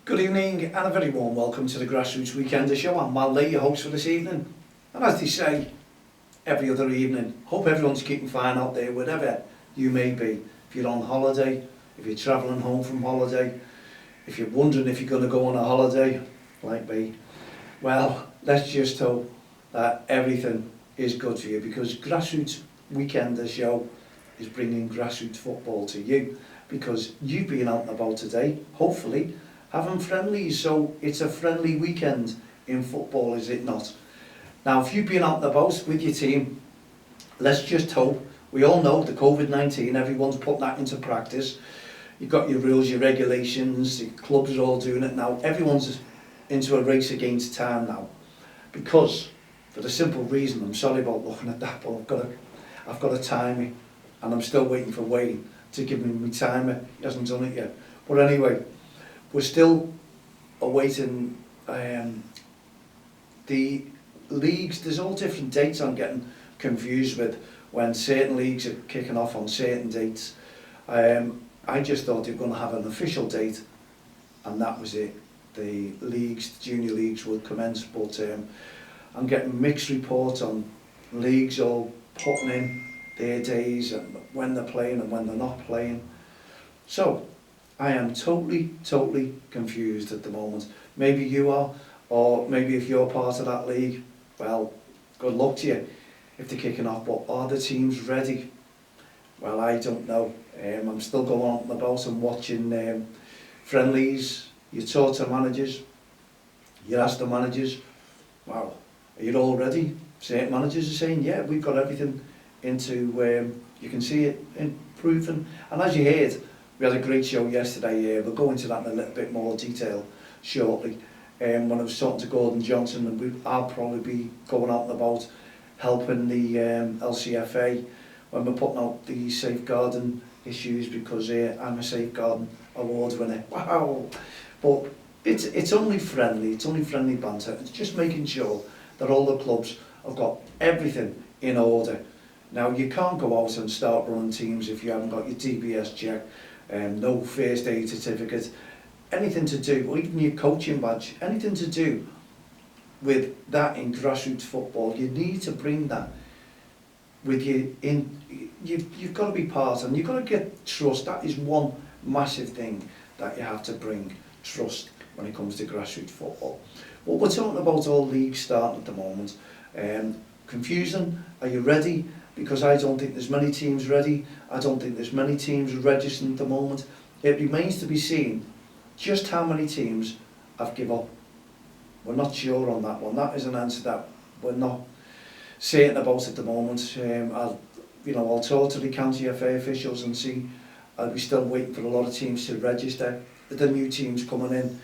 Good evening and a very warm welcome to the Grassroots Weekender Show. I'm Mal Lee, your host for this evening. And as they say, every other evening, hope everyone's keeping fine out there, wherever you may be. If you're on holiday, if you're travelling home from holiday, if you're wondering if you're going to go on a holiday, like me, well, let's just hope that everything is good for you, because Grassroots Weekender Show is bringing grassroots football to you, because you've been out and about today, hopefully, having friendlies, so it's a friendly weekend in football, is it not? Now, if you've been out and about with your team, let's just hope, we all know the Covid-19, everyone's put that into practice. You've got your rules, your regulations, the clubs are all doing it now. Everyone's into a race against time now, because for the simple reason, I'm sorry about looking at that, but I've got a timer, and I'm still waiting for Wayne to give me my timer. He hasn't done it yet. But anyway, we're still awaiting the leagues. There's all different dates I'm getting confused with, when certain leagues are kicking off on certain dates. I just thought they were going to have an official date, and that was it. The leagues, the junior leagues would commence, but I'm getting mixed reports on leagues all putting in their days and when they're playing and when they're not playing. So I am totally confused at the moment. Maybe you are, or maybe if you're part of that league, well, good luck to you if they're kicking off. But are the teams ready? Well, I don't know. I'm still going on about and watching friendlies. You talk to managers, you ask the managers, wow, are you all ready? Certain managers are saying, yeah, we've got everything into, you can see it improving. And as you heard, we had a great show yesterday. We'll go into that in a little bit more detail shortly. When I was talking to Gordon Johnson, and I'll probably be going out and about helping the LCFA when we're putting out the safeguarding issues, because I'm a safeguarding award winner. Wow! But it's only friendly. It's only friendly banter. It's just making sure that all the clubs have got everything in order. Now, you can't go out and start running teams if you haven't got your DBS check, no first aid certificate, anything to do, or even your coaching badge, anything to do with that in grassroots football. You need to bring that with you in. You've got to be part, and you've got to get trust. That is one massive thing that you have to bring, trust, when it comes to grassroots football. What we're talking about, all leagues starting at the moment, confusing. Are you ready? Because I don't think there's many teams ready. I don't think there's many teams registering at the moment. It remains to be seen just how many teams have given up. We're not sure on that one. That is an answer that we're not certain about at the moment. I'll talk to the county FA officials and see. Are we still waiting for a lot of teams to register? Are the new teams coming in?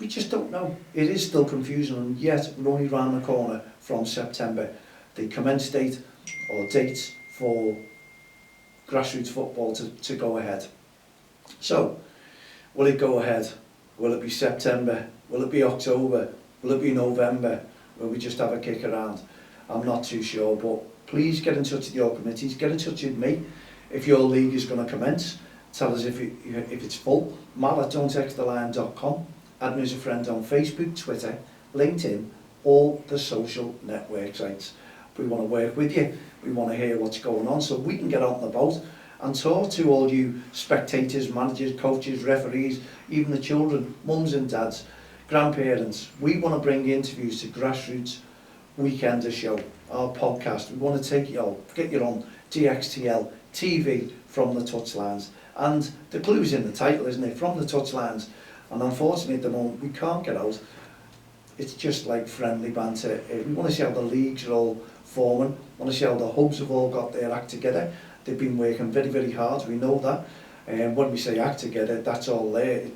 We just don't know. It is still confusing, and yet we're only round the corner from September. The commence date or dates for grassroots football to go ahead. So, will it go ahead? Will it be September? Will it be October? Will it be November? Will we just have a kick around? I'm not too sure, but please get in touch with your committees. Get in touch with me if your league is going to commence. Tell us if it's full. mal@don'ttexttheline.com. Add me as a friend on Facebook, Twitter, LinkedIn, all the social network sites. We want to work with you. We want to hear what's going on, so we can get out and about and talk to all you spectators, managers, coaches, referees, even the children, mums and dads, grandparents. We want to bring interviews to Grassroots Weekender Show, our podcast. We want to take you all, get you on DXTL TV from the touchlines. And the clue's in the title, isn't it? From the touchlines. And unfortunately at the moment we can't get out. It's just like friendly banter. We want to see how the leagues are all forming. We want to see how the hubs have all got their act together. They've been working very hard, we know that. And when we say act together, that's all there.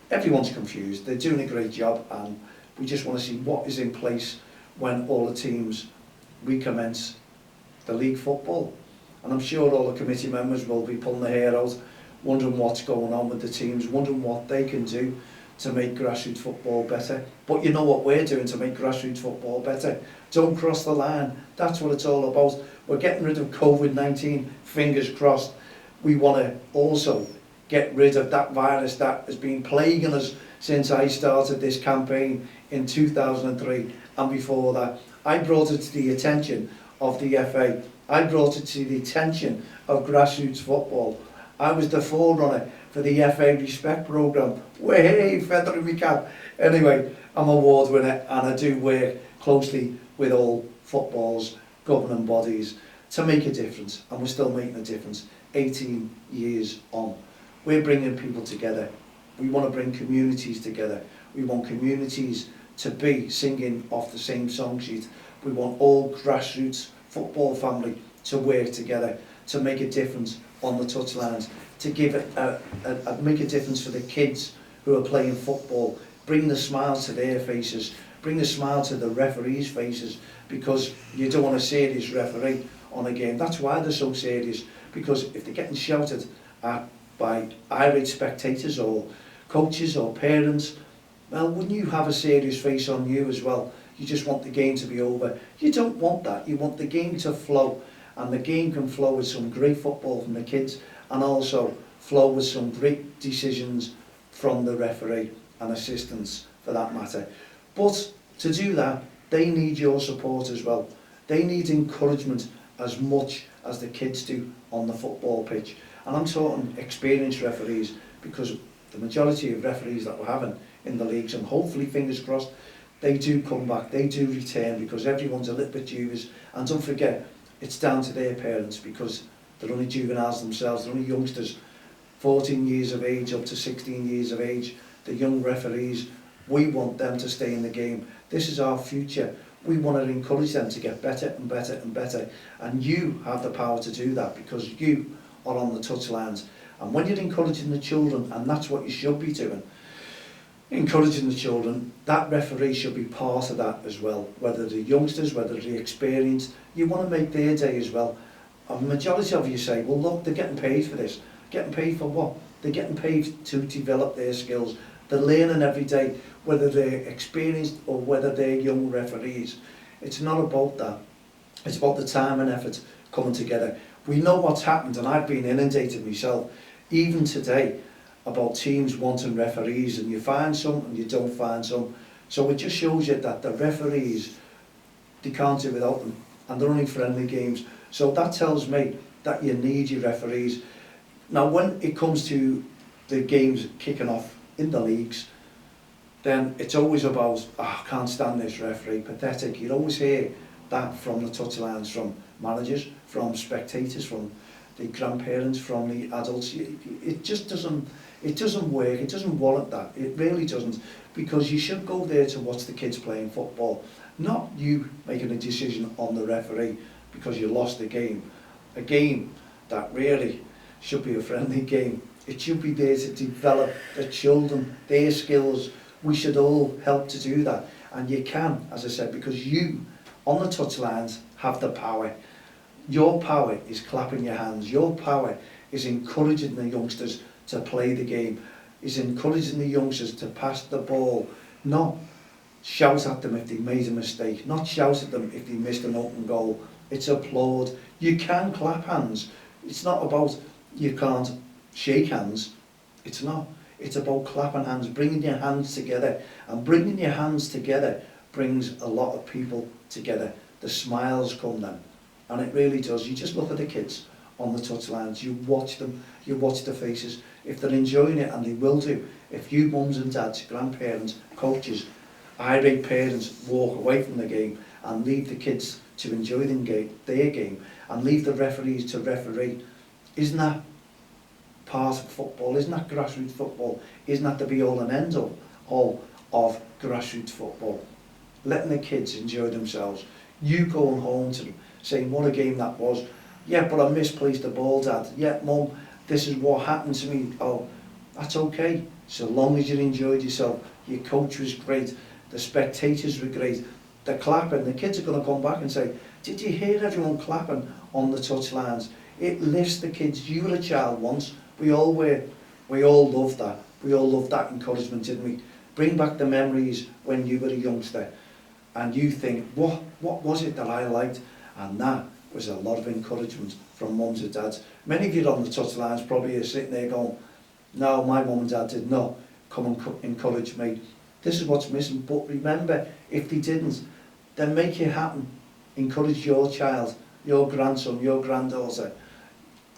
Everyone's confused. They're doing a great job, and we just want to see what is in place when all the teams recommence the league football. And I'm sure all the committee members will be pulling their hair out, wondering what's going on with the teams, wondering what they can do to make grassroots football better. But you know what we're doing to make grassroots football better? Don't cross the line. That's what it's all about. We're getting rid of Covid-19, fingers crossed. We want to also get rid of that virus that has been plaguing us since I started this campaign in 2003 and before that. I brought it to the attention of the FA. I brought it to the attention of grassroots football. I was the forerunner for the FA Respect programme. Way feathering me cap. Anyway, I'm an award winner and I do work closely with all football's governing bodies to make a difference, and we're still making a difference 18 years on. We're bringing people together. We want to bring communities together. We want communities to be singing off the same song sheet. We want all grassroots football family to work together to make a difference on the touchlines, to give make a difference for the kids who are playing football, bring the smile to their faces, bring a smile to the referees' faces, because you don't want a serious referee on a game. That's why they're so serious, because if they're getting shouted at by irate spectators or coaches or parents, well, wouldn't you have a serious face on you as well? You just want the game to be over. You don't want that. You want the game to flow, and the game can flow with some great football from the kids and also flow with some great decisions from the referee and assistants for that matter. But to do that, they need your support as well. They need encouragement as much as the kids do on the football pitch. And I'm talking experienced referees, because the majority of referees that we're having in the leagues, and hopefully, fingers crossed, they do come back, they do return, because everyone's a little bit dubious. And don't forget, it's down to their parents, because they're only juveniles themselves, they're only youngsters, 14 years of age up to 16 years of age. The young referees, we want them to stay in the game. This is our future. We want to encourage them to get better and better and better. And you have the power to do that, because you are on the touchlines. And when you're encouraging the children, and that's what you should be doing, encouraging the children, that referee should be part of that as well. Whether they're youngsters, whether they're experienced, you want to make their day as well. A majority of you say, well look, they're getting paid for this. Getting paid for what? They're getting paid to develop their skills. They're learning every day, whether they're experienced or whether they're young referees. It's not about that. It's about the time and effort coming together. We know what's happened, and I've been inundated myself, even today, about teams wanting referees, and you find some and you don't find some. So it just shows you that the referees, they can't do without them, and they're only friendly games. So that tells me that you need your referees. Now when it comes to the games kicking off in the leagues, then it's always about, oh, I can't stand this referee, pathetic. You'd always hear that from the touchlines, from managers, from spectators, from the grandparents, from the adults. It just doesn't work, it doesn't warrant that, it really doesn't, because you should go there to watch the kids playing football, not you making a decision on the referee because you lost a game that really should be a friendly game. It should be there to develop the children, their skills. We should all help to do that, and you can, as I said, because you on the touchlines have the power. Your power is clapping your hands. Your power is encouraging the youngsters to play the game, is encouraging the youngsters to pass the ball, not shout at them if they made a mistake, not shout at them if they missed an open goal. It's applaud. You can clap hands. It's not about you can't shake hands. It's not. It's about clapping hands, bringing your hands together, and bringing your hands together brings a lot of people together. The smiles come then, and it really does. You just look at the kids on the touchlines, you watch them, you watch the faces. If they're enjoying it, and they will do, if you mums and dads, grandparents, coaches, irate parents walk away from the game and leave the kids to enjoy their game, and leave the referees to referee, isn't that part of football? Isn't that grassroots football? Isn't that the be all and end all of grassroots football? Letting the kids enjoy themselves. You going home to them saying, what a game that was. Yeah, but I misplaced the ball, Dad. Yeah, Mum, this is what happened to me. Oh, that's okay. So long as you enjoyed yourself. Your coach was great. The spectators were great. The clapping, the kids are going to come back and say, did you hear everyone clapping on the touchlines? It lifts the kids. You were a child once. We all were. We all loved that. We all loved that encouragement, didn't we? Bring back the memories when you were a youngster and you think, what was it that I liked? And that was a lot of encouragement from mums and dads. Many of you on the touchlines probably are sitting there going, No, my mum and dad did not come and encourage me. This is what's missing. But remember, if they didn't, then make it happen. Encourage your child, your grandson, your granddaughter,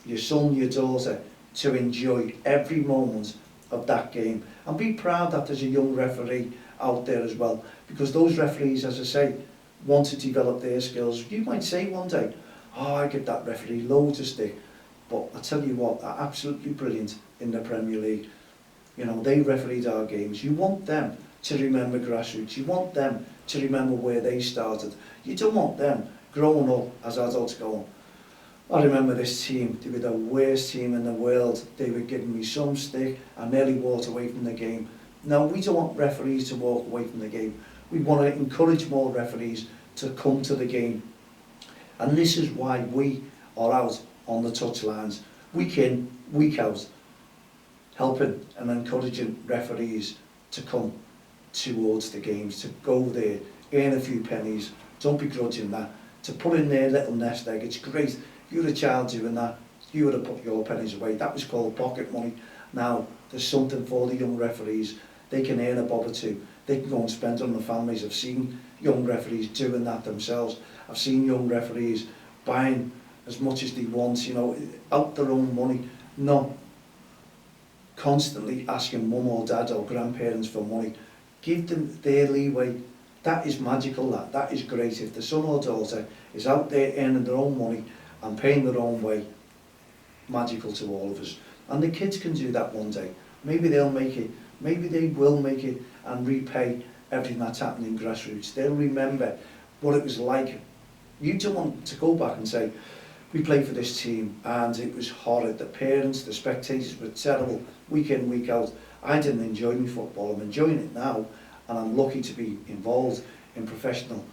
your son, your daughter, to enjoy every moment of that game. And be proud that there's a young referee out there as well, because those referees, as I say, want to develop their skills. You might say one day, oh, I give that referee loads of stick, but I tell you what, they're absolutely brilliant in the Premier League. You know, they refereed our games. You want them to remember Grassroots. You want them to remember where they started. You don't want them growing up as adults going, I remember this team, they were the worst team in the world. They were giving me some stick, I nearly walked away from the game. No, we don't want referees to walk away from the game. We want to encourage more referees to come to the game. And this is why we are out on the touchlines, week in, week out, helping and encouraging referees to come towards the games, to go there, earn a few pennies, don't begrudging that, to put in their little nest egg. It's great. You're a child doing that, you would have put your pennies away. That was called pocket money. Now there's something for the young referees. They can earn a bob or two. They can go and spend on the families. I've seen young referees doing that themselves. I've seen young referees buying as much as they want, you know, out their own money, not constantly asking mum or dad or grandparents for money. Give them their leeway. That is magical, that is great. If the son or daughter is out there earning their own money and paying their own way, magical to all of us. And the kids can do that one day. Maybe they'll make it, maybe they will make it and repay everything that's happened in Grassroots. They'll remember what it was like. You don't want to go back and say, we played for this team and it was horrid. The parents, the spectators were terrible, week in, week out. I didn't enjoy my football. I'm enjoying it now, and I'm lucky to be involved in professional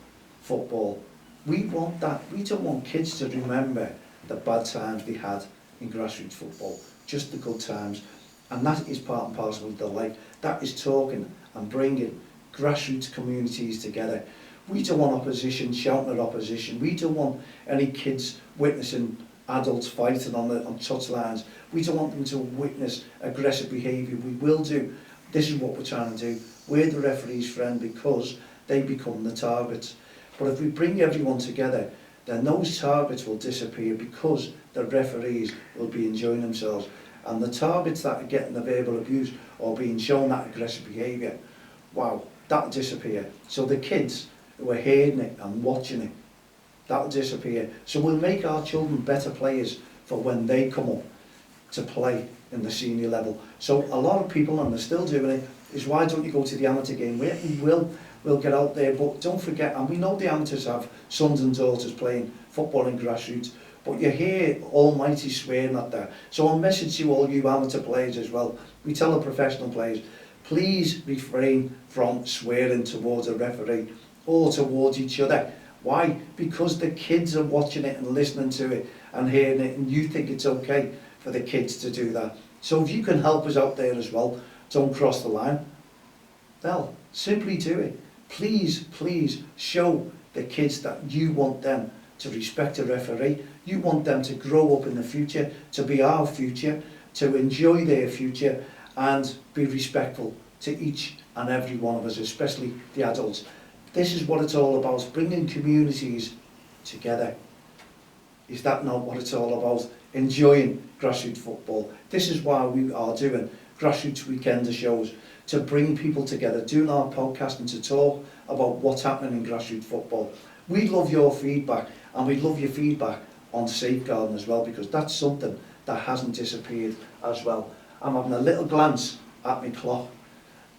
football. We want that. We don't want kids to remember the bad times they had in Grassroots football, just the good times. And that is part and parcel of their life. That is talking and bringing grassroots communities together. We don't want opposition shouting at opposition. We don't want any kids witnessing adults fighting on touchlines. We don't want them to witness aggressive behaviour. We will do. This is what we're trying to do. We're the referee's friend because they become the targets. But if we bring everyone together, then those targets will disappear because the referees will be enjoying themselves. And the targets that are getting the verbal abuse or being shown that aggressive behaviour, wow, that'll disappear. So the kids who are hearing it and watching it, that'll disappear. So we'll make our children better players for when they come up to play in the senior level. So a lot of people, and they're still doing it, is why don't you go to the amateur game? We'll get out there, but don't forget, and we know the amateurs have sons and daughters playing football in Grassroots, but you hear almighty swearing at that. So I'll message you all you amateur players as well. We tell the professional players, please refrain from swearing towards a referee or towards each other. Why? Because the kids are watching it and listening to it and hearing it, and you think it's okay for the kids to do that. So if you can help us out there as well, don't cross the line. Well, simply do it. Please, please show the kids that you want them to respect a referee. You want them to grow up in the future, to be our future, to enjoy their future and be respectful to each and every one of us, especially the adults. This is what it's all about, bringing communities together. Is that not what it's all about? Enjoying grassroots football. This is why we are doing Grassroots Weekender shows, to bring people together, doing our podcast and to talk about what's happening in grassroots football. We love your feedback, and we love your feedback on safeguarding as well, because that's something that hasn't disappeared as well. I'm having a little glance at my clock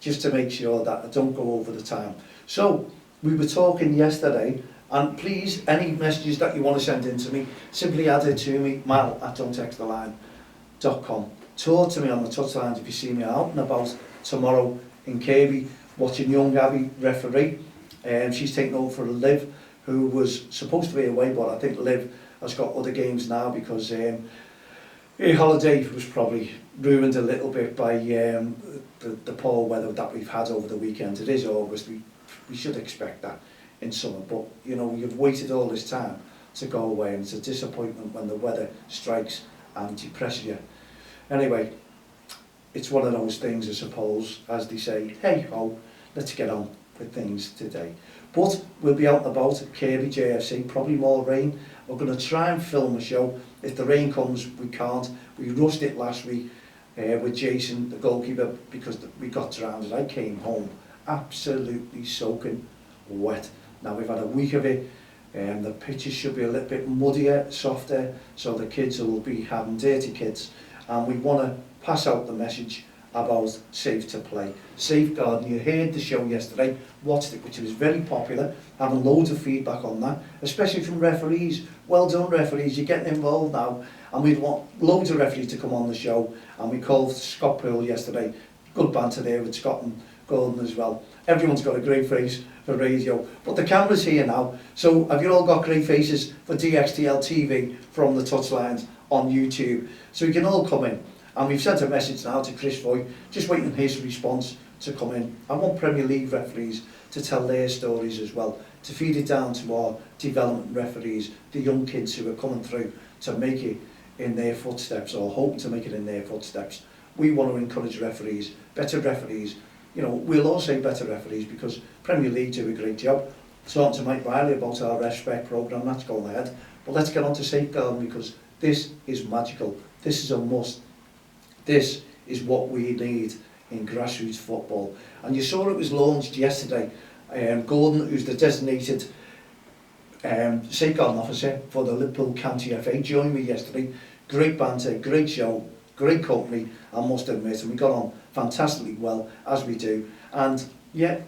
just to make sure that I don't go over the time. So we were talking yesterday, and please, any messages that you want to send in to me, simply add it to me, mal@don'ttexttheline.com. Talk to me on the touchlines if you see me out and about tomorrow in Kirby watching young Abby referee. She's taken over for Liv, who was supposed to be away, but I think Liv has got other games now because her holiday was probably ruined a little bit by the poor weather that we've had over the weekend. It is August, we should expect that in summer, but you know, you've waited all this time to go away, and it's a disappointment when the weather strikes and depresses you. Anyway, it's one of those things, I suppose, as they say, hey ho, let's get on with things today. But we'll be out and about at Kirby JFC, probably more rain. We're going to try and film a show. If the rain comes, we can't. We rushed it last week with Jason, the goalkeeper, because we got drowned. I came home absolutely soaking wet. Now we've had a week of it. The pitches should be a little bit muddier, softer, so the kids will be having dirty kits. And we want to pass out the message about safe to play. Safeguarding, you heard the show yesterday, watched it, which was very popular, having loads of feedback on that, especially from referees. Well done referees, you're getting involved now, and we'd want loads of referees to come on the show, and we called Scott Poole yesterday, good banter there with Scott and Gordon as well. Everyone's got a great face for radio, but the camera's here now, so have you all got great faces for DXTL TV from the touchlines on YouTube, so you can all come in. And we've sent a message now to Chris Foy, just waiting on his response to come in. I want Premier League referees to tell their stories as well, to feed it down to our development referees, the young kids who are coming through to make it in their footsteps, or hoping to make it in their footsteps. We want to encourage referees, better referees. You know, we'll all say better referees because Premier League do a great job. Talking to Mike Riley about our REFspect programme, that's going ahead. But let's get on to safeguarding, because this is magical. This is a must. This is what we need in grassroots football. And you saw it was launched yesterday. Gordon, who's the designated safeguarding officer for the Liverpool County FA, joined me yesterday. Great banter, great show, great company, I must admit. And we got on fantastically well, as we do. And yeah,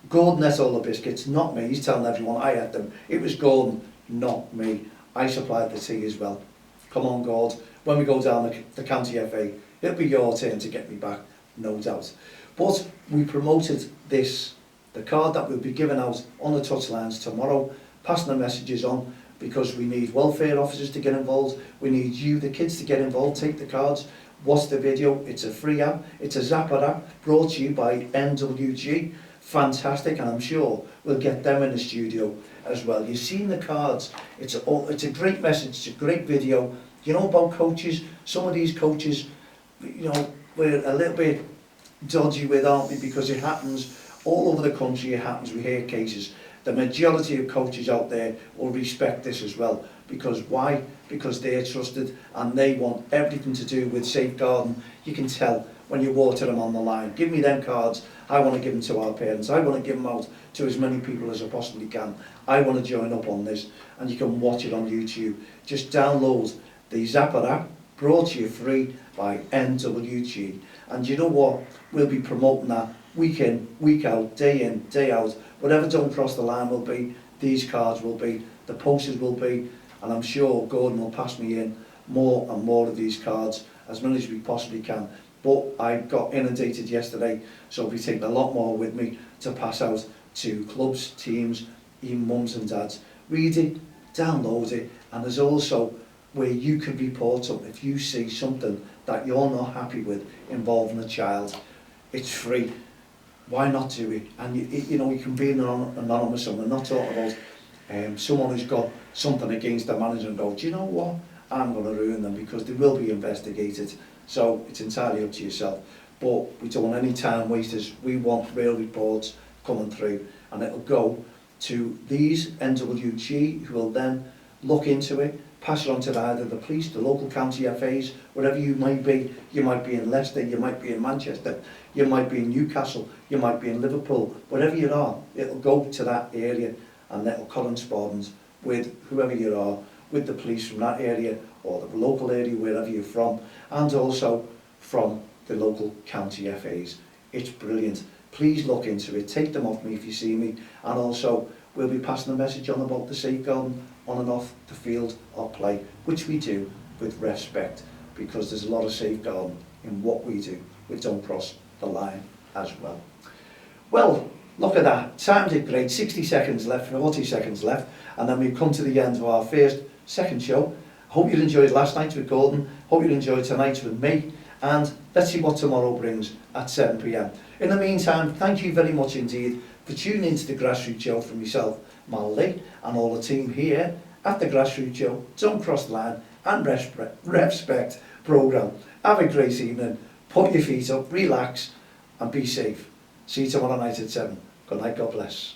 Gordon ate all the biscuits, not me. He's telling everyone I ate them. It was Gordon, not me. I supplied the tea as well. Come on, Gord. When we go down the County FA, it'll be your turn to get me back, no doubt. But we promoted this, the card that will be given out on the touchlines tomorrow, passing the messages on, because we need welfare officers to get involved. We need you, the kids, to get involved. Take the cards, watch the video. It's a free app. It's a Zapper app brought to you by NWG. Fantastic, and I'm sure we'll get them in the studio as well. You've seen the cards. It's a great message. It's a great video. You know about coaches? Some of these coaches, you know, we're a little bit dodgy with, aren't we? Because it happens all over the country. It happens. We hear cases. The majority of coaches out there will respect this as well. Because why? Because they're trusted and they want everything to do with safeguarding. You can tell when you water them on the line. Give me them cards. I want to give them to our parents. I want to give them out to as many people as I possibly can. I want to join up on this, and you can watch it on YouTube. Just download the Zapper app, brought to you free by NWG. And you know what? We'll be promoting that week in, week out, day in, day out. Whatever Don't Cross the Line will be, these cards will be, the posters will be, and I'm sure Gordon will pass me in more and more of these cards, as many as we possibly can. But I got inundated yesterday, so I'll be taking a lot more with me to pass out to clubs, teams, even mums and dads. Read it, download it, and there's also where you can report something if you see something that you're not happy with involving a child. It's free. Why not do it? And you know, you can be anonymous. I'm not talking about someone who's got something against the manager and go, do you know what? I'm going to ruin them, because they will be investigated. So it's entirely up to yourself. But we don't want any time wasters. We want real reports coming through, and it'll go to these NWG, who will then look into it, pass it on to either the police, the local county FAs, wherever you might be. You might be in Leicester, you might be in Manchester, you might be in Newcastle, you might be in Liverpool, wherever you are, it'll go to that area, and it'll correspond with whoever you are, with the police from that area, or the local area, wherever you're from, and also from the local county FAs. It's brilliant. Please look into it. Take them off me if you see me, and also we'll be passing the message on about the safeguarding on and off the field of play, which we do with REFspect, because there's a lot of safeguarding in what we do with Don't Cross the Line as well. Well, look at that. Time did great. 60 seconds left, 40 seconds left, and then we've come to the end of our second show. Hope you enjoyed last night with Gordon. Hope you enjoyed tonight with me. And let's see what tomorrow brings at 7 p.m. In the meantime, thank you very much indeed for tuning into the Grassroots Show from myself, Mal Lee, and all the team here at the Grassroots Show, Don't Cross the Line and REFspect programme. Have a great evening. put your feet up, relax and be safe. See you tomorrow night at 7. Good night, God bless.